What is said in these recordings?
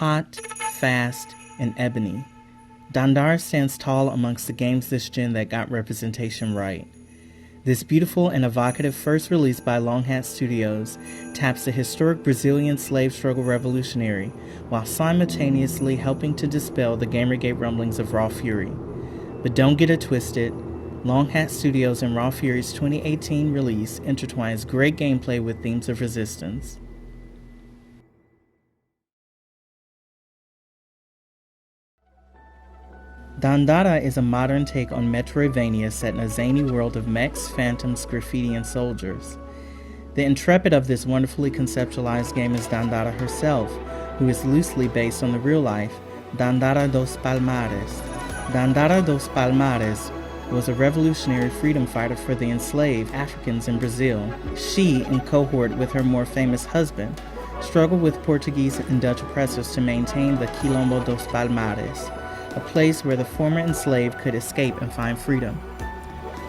Hot, fast, and ebony, Dandara stands tall amongst the games this gen that got representation right. This beautiful and evocative first release by Long Hat Studios taps the historic Brazilian slave struggle revolutionary while simultaneously helping to dispel the Gamergate rumblings of Raw Fury. But don't get it twisted, Long Hat Studios and Raw Fury's 2018 release intertwines great gameplay with themes of resistance. Dandara is a modern take on Metroidvania set in a zany world of mechs, phantoms, graffiti, and soldiers. The intrepid of this wonderfully conceptualized game is Dandara herself, who is loosely based on the real-life Dandara dos Palmares. Dandara dos Palmares was a revolutionary freedom fighter for the enslaved Africans in Brazil. She, in cohort with her more famous husband, struggled with Portuguese and Dutch oppressors to maintain the Quilombo dos Palmares, a place where the former enslaved could escape and find freedom.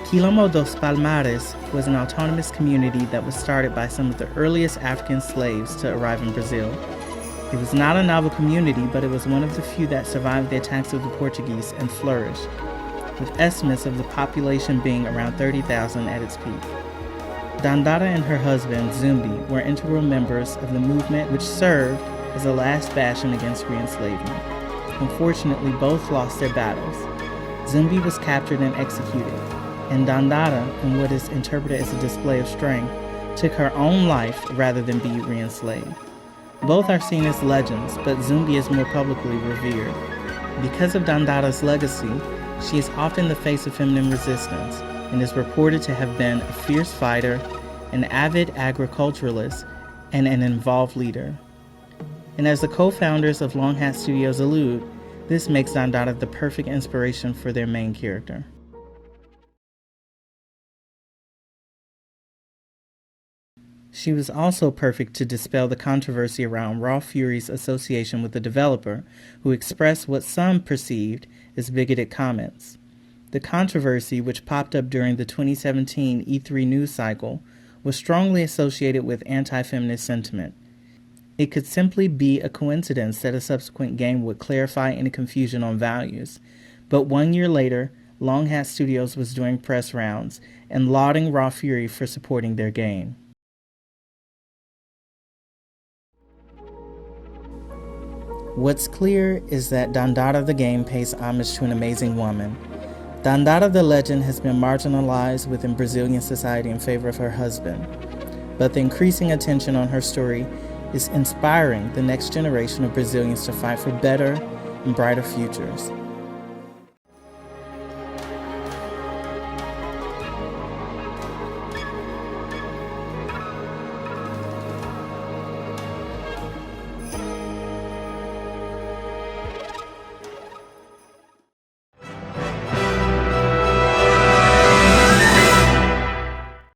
Quilombo dos Palmares was an autonomous community that was started by some of the earliest African slaves to arrive in Brazil. It was not a novel community, but it was one of the few that survived the attacks of the Portuguese and flourished, with estimates of the population being around 30,000 at its peak. Dandara and her husband, Zumbi, were integral members of the movement which served as a last bastion against re-enslavement. Unfortunately, both lost their battles. Zumbi was captured and executed, and Dandara, in what is interpreted as a display of strength, took her own life rather than be re-enslaved. Both are seen as legends, but Zumbi is more publicly revered. Because of Dandara's legacy, she is often the face of feminine resistance, and is reported to have been a fierce fighter, an avid agriculturalist, and an involved leader. And as the co-founders of Long Hat Studios allude, this makes Dandara the perfect inspiration for their main character. She was also perfect to dispel the controversy around Raw Fury's association with the developer, who expressed what some perceived as bigoted comments. The controversy, which popped up during the 2017 E3 news cycle, was strongly associated with anti-feminist sentiment. It could simply be a coincidence that a subsequent game would clarify any confusion on values, but 1 year later, Long Hat Studios was doing press rounds and lauding Raw Fury for supporting their game. What's clear is that Dandara the game pays homage to an amazing woman. Dandara the legend has been marginalized within Brazilian society in favor of her husband, but the increasing attention on her story is inspiring the next generation of Brazilians to fight for better and brighter futures.